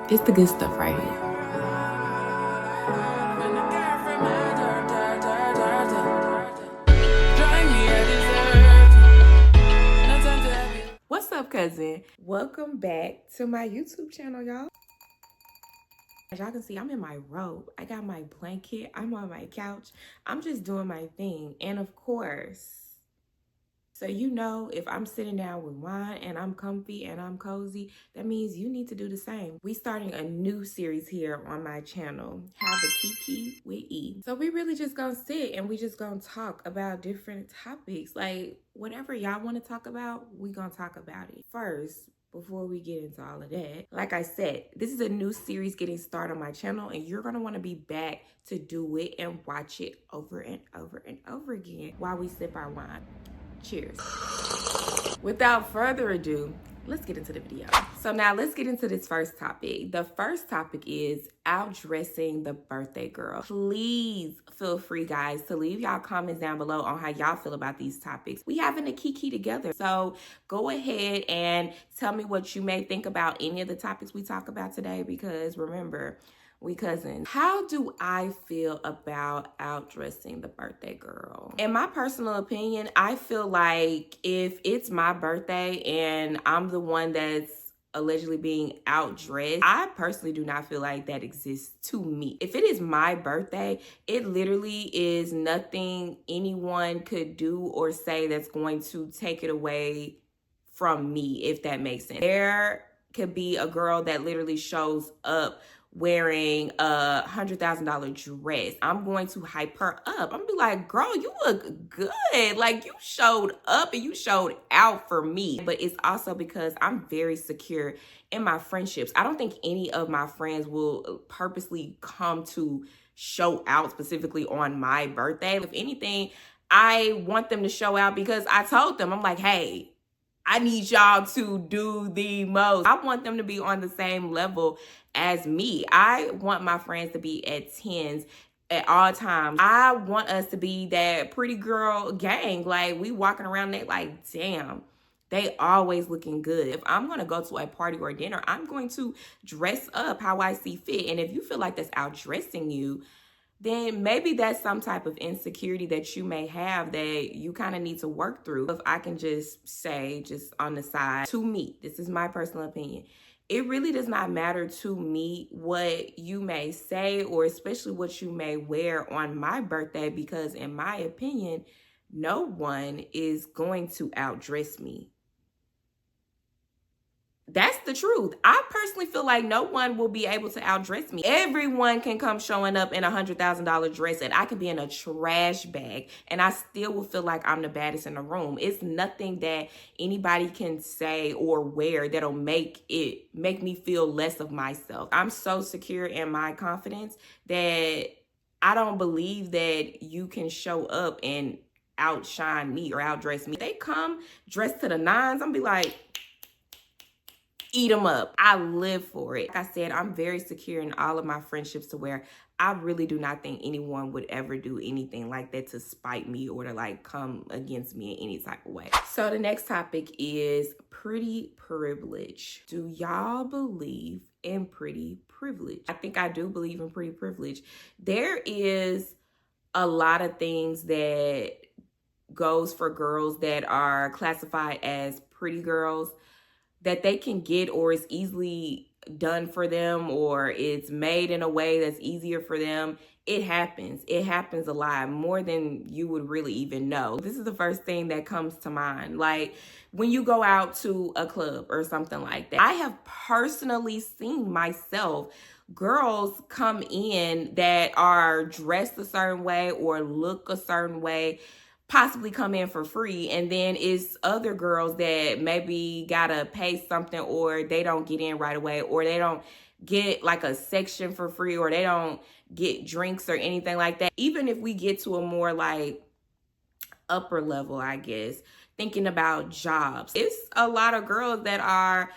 It's the good stuff right here. What's up, cousin? Welcome back to my YouTube channel, y'all. As y'all can see, I'm in my robe. I got my blanket. I'm on my couch. I'm just doing my thing. And of course, so you know, if I'm sitting down with wine and I'm comfy and I'm cozy, that means you need to do the same. We starting a new series here on my channel, Have a Kiki with E. So we really just gonna sit and we just gonna talk about different topics. Like whatever y'all wanna talk about, we gonna talk about it. First, before we get into all of that, like I said, this is a new series getting started on my channel and you're gonna wanna be back to do it and watch it over and over and over again while we sip our wine. Cheers. Without further ado, let's get into the video. So now let's get into this first topic. The first topic is outdressing the birthday girl. Please feel free, guys, to leave y'all comments down below on how y'all feel about these topics. We having a kiki together. So go ahead and tell me what you may think about any of the topics we talk about today, because remember, we cousins. How do I feel about outdressing the birthday girl? In my personal opinion, I feel like if it's my birthday and I'm the one that's allegedly being outdressed, I personally do not feel like that exists to me. If it is my birthday, it literally is nothing anyone could do or say that's going to take it away from me, if that makes sense. There could be a girl that literally shows up wearing a $100,000 dress. I'm going to hype her up. I'm gonna be like, girl, you look good. Like, you showed up and you showed out for me. But it's also because I'm very secure in my friendships. I don't think any of my friends will purposely come to show out specifically on my birthday. If anything, I want them to show out because I told them, I'm like, hey, I need y'all to do the most. I want them to be on the same level as me. I want my friends to be at 10s at all times. I want us to be that pretty girl gang. Like, we walking around there like, damn, they always looking good. If I'm going to go to a party or dinner, I'm going to dress up how I see fit. And if you feel like that's outdressing you, then maybe that's some type of insecurity that you may have that you kind of need to work through. If I can just say, just on the side, to me, this is my personal opinion, it really does not matter to me what you may say or especially what you may wear on my birthday, because in my opinion, no one is going to outdress me. That's the truth. I personally feel like no one will be able to outdress me. Everyone can come showing up in a $100,000 dress and I can be in a trash bag and I still will feel like I'm the baddest in the room. It's nothing that anybody can say or wear that'll make me feel less of myself. I'm so secure in my confidence that I don't believe that you can show up and outshine me or outdress me. They come dressed to the nines, I'm be like, eat them up. I live for it. Like I said, I'm very secure in all of my friendships to where I really do not think anyone would ever do anything like that to spite me or to like come against me in any type of way. So the next topic is pretty privilege. Do y'all believe in pretty privilege? I think I do believe in pretty privilege. There is a lot of things that goes for girls that are classified as pretty girls that they can get, or is easily done for them, or it's made in a way that's easier for them. It happens. It happens a lot, more than you would really even know. This is the first thing that comes to mind. Like when you go out to a club or something like that. I have personally seen myself girls come in that are dressed a certain way or look a certain way, possibly come in for free, and then it's other girls that maybe gotta pay something, or they don't get in right away, or they don't get like a section for free, or they don't get drinks or anything like that. Even if we get to a more like upper level, I guess, thinking about jobs, it's a lot of girls that are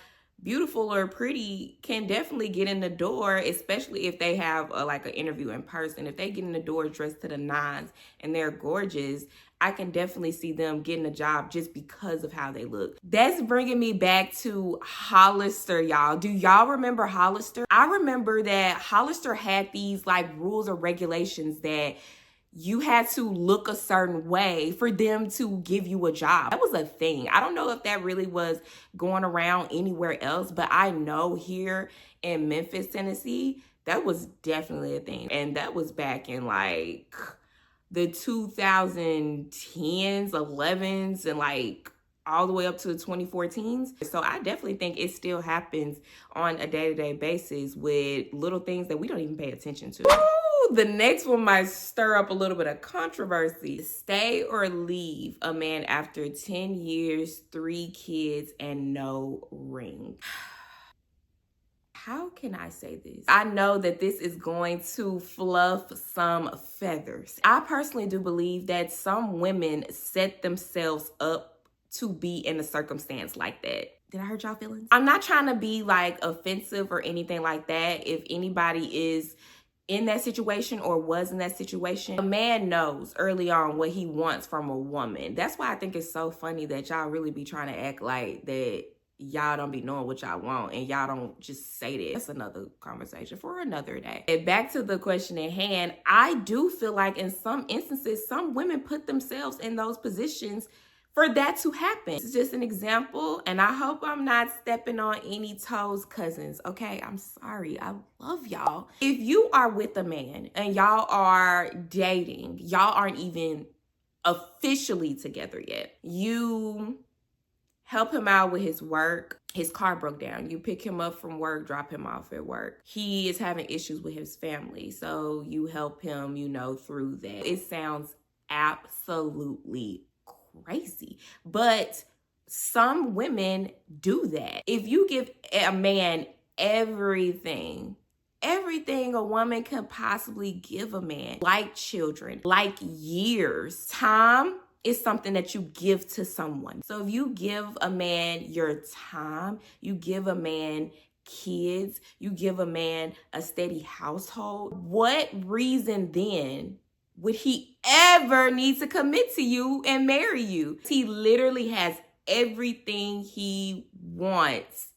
beautiful or pretty can definitely get in the door, especially if they have like an interview in person. If they get in the door dressed to the nines and they're gorgeous, I can definitely see them getting a job just because of how they look. That's bringing me back to Hollister, y'all. Do y'all remember Hollister? I remember that Hollister had these like rules or regulations that you had to look a certain way for them to give you a job. That was a thing. I don't know if that really was going around anywhere else, but I know here in Memphis, Tennessee, that was definitely a thing. And that was back in like the 2010s, 11s, and like all the way up to the 2014s. So I definitely think it still happens on a day-to-day basis with little things that we don't even pay attention to. Ooh, the next one might stir up a little bit of controversy. Stay or leave a man after 10 years, 3 kids, and no ring. How can I say this? I know that this is going to fluff some feathers. I personally do believe that some women set themselves up to be in a circumstance like that. Did I hurt y'all feelings? I'm not trying to be like offensive or anything like that. If anybody is in that situation or was in that situation, a man knows early on what he wants from a woman. That's why I think it's so funny that y'all really be trying to act like that y'all don't be knowing what y'all want and y'all don't just say that. That's another conversation for another day. And back to the question at hand, I do feel like in some instances, some women put themselves in those positions for that to happen. It's just an example, and I hope I'm not stepping on any toes, cousins, okay? I'm sorry, I love y'all. If you are with a man and y'all are dating, y'all aren't even officially together yet. You help him out with his work. His car broke down. You pick him up from work, drop him off at work. He is having issues with his family, so you help him, through that. It sounds absolutely crazy, but some women do that. If you give a man everything a woman can possibly give a man, like children, like years, time is something that you give to someone. So if you give a man your time, you give a man kids, you give a man a steady household, what reason then would he ever need to commit to you and marry you? He literally has everything he wants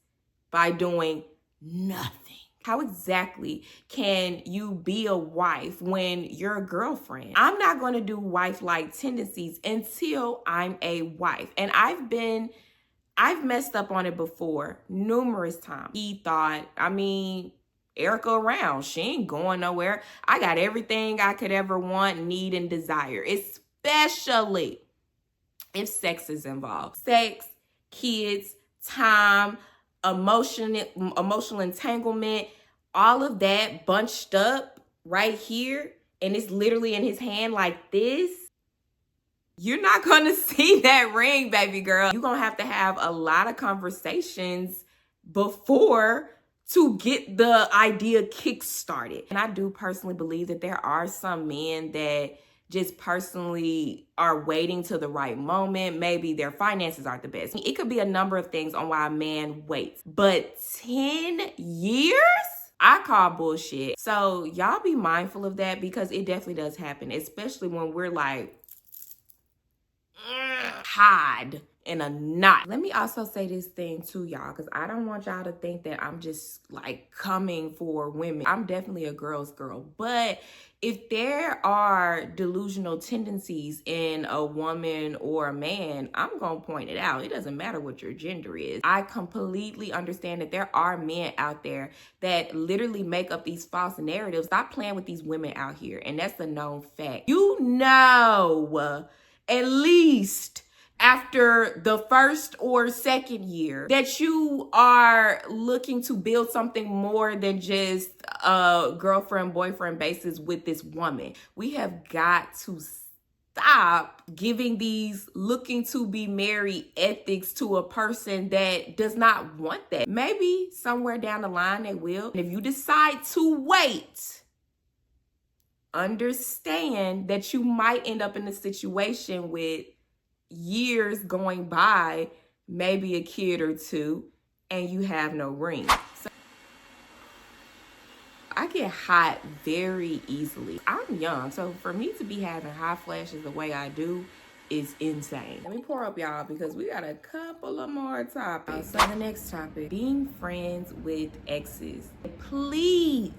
by doing nothing. How exactly can you be a wife when you're a girlfriend? I'm not going to do wife-like tendencies until I'm a wife. And I've messed up on it before numerous times. He thought, Erica around. She ain't going nowhere. I got everything I could ever want, need, and desire, especially if sex is involved. Sex, kids, time, emotional entanglement, all of that bunched up right here, and it's literally in his hand like this. You're not going to see that ring, baby girl. You're going to have a lot of conversations before to get the idea kick-started. And I do personally believe that there are some men that just personally are waiting till the right moment. Maybe their finances aren't the best. It could be a number of things on why a man waits. But 10 years? I call bullshit. So y'all be mindful of that, because it definitely does happen, especially when we're like, hide in a knot. Let me also say this thing too, y'all, because I don't want y'all to think that I'm just like coming for women. I'm definitely a girl's girl. But if there are delusional tendencies in a woman or a man, I'm going to point it out. It doesn't matter what your gender is. I completely understand that there are men out there that literally make up these false narratives. Stop playing with these women out here. And that's a known fact. At least after the first or second year that you are looking to build something more than just a girlfriend, boyfriend basis with this woman. We have got to stop giving these looking to be married ethics to a person that does not want that. Maybe somewhere down the line they will. And if you decide to wait, understand that you might end up in a situation with years going by, maybe a kid or two, and you have no ring. So I get hot very easily. I'm young, so for me to be having hot flashes the way I do is insane. Let me pour up, y'all, because we got a couple of more topics. So the next topic, being friends with exes. Please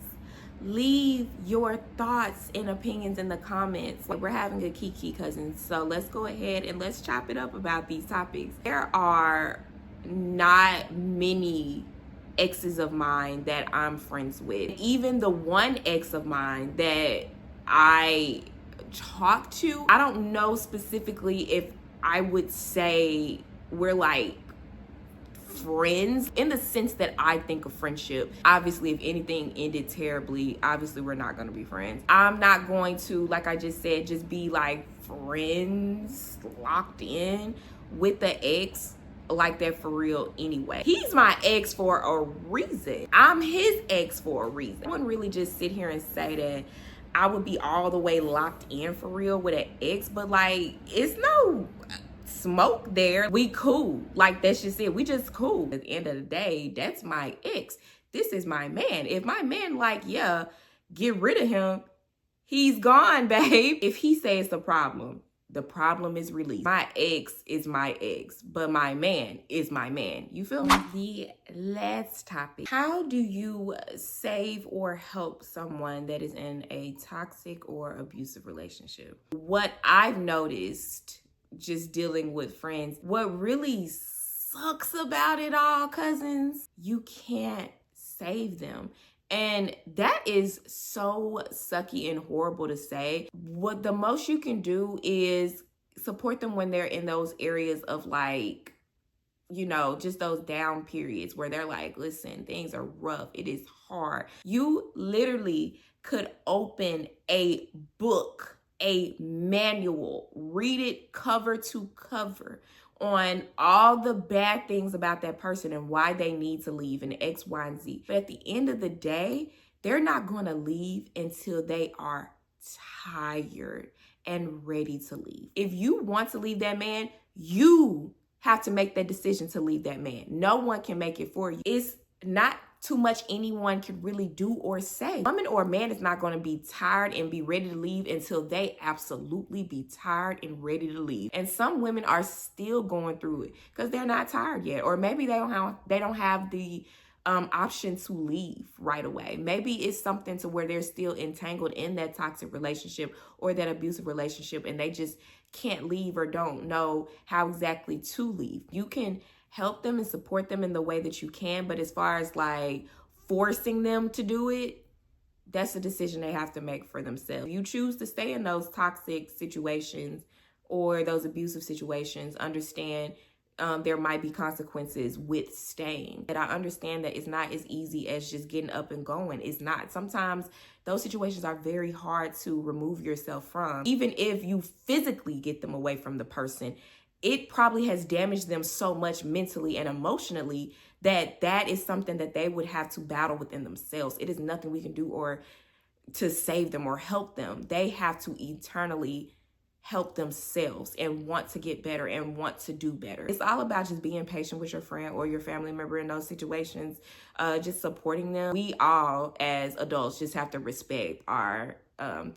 leave your thoughts and opinions in the comments. We're having a Kiki cousins, so let's go ahead and let's chop it up about these topics. There are not many exes of mine that I'm friends with. Even the one ex of mine that I talk to, I don't know specifically if I would say we're like friends in the sense that I think of friendship. Obviously, if anything ended terribly, obviously we're not going to be friends. I'm not going to, like I just said, just be like friends locked in with the ex like that for real anyway. He's my ex for a reason. I'm his ex for a reason. I wouldn't really just sit here and say that I would be all the way locked in for real with an ex, but like, it's no smoke there. We cool. Like, that's just it. We just cool. At the end of the day, that's my ex. This is my man. If my man like, yeah, get rid of him, he's gone, babe. If he says the problem is released. My ex is my ex, but my man is my man. You feel me? The last topic. How do you save or help someone that is in a toxic or abusive relationship? What I've noticed just dealing with friends, what really sucks about it all, cousins, you can't save them. And that is so sucky and horrible to say. What the most you can do is support them when they're in those areas of like, you know, just those down periods where they're like, listen, things are rough. It is hard. You literally could open a book, a manual, read it cover to cover on all the bad things about that person and why they need to leave and X, Y, and Z. But at the end of the day, they're not going to leave until they are tired and ready to leave. If you want to leave that man, you have to make that decision to leave that man. No one can make it for you. It's not too much anyone can really do or say. A woman or a man is not going to be tired and be ready to leave until they absolutely be tired and ready to leave. And some women are still going through it because they're not tired yet, or maybe they don't have the option to leave right away. Maybe it's something to where they're still entangled in that toxic relationship or that abusive relationship, and they just can't leave or don't know how exactly to leave. You can help them and support them in the way that you can, but as far as like forcing them to do it, that's a decision they have to make for themselves. If you choose to stay in those toxic situations or those abusive situations, understand there might be consequences with staying. And I understand that it's not as easy as just getting up and going. It's not. Sometimes those situations are very hard to remove yourself from. Even if you physically get them away from the person, it probably has damaged them so much mentally and emotionally that is something that they would have to battle within themselves. It is nothing we can do or to save them or help them. They have to eternally help themselves and want to get better and want to do better. It's all about just being patient with your friend or your family member in those situations, just supporting them. We all as adults just have to respect our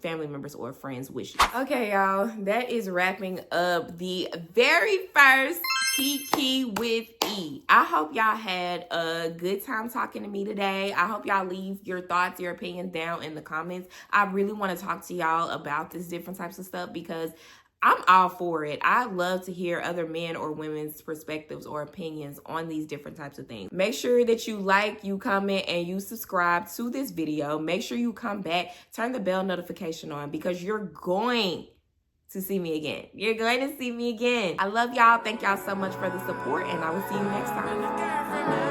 family members or friends' wishes. Okay, y'all, that is wrapping up the very first Kiki with E. I hope y'all had a good time talking to me today. I hope y'all leave your thoughts, your opinions down in the comments. I really want to talk to y'all about this different types of stuff because I'm all for it. I love to hear other men or women's perspectives or opinions on these different types of things. Make sure that you like, you comment, and you subscribe to this video. Make sure you come back, turn the bell notification on because you're going to see me again. You're going to see me again. I love y'all. Thank y'all so much for the support, and I will see you next time.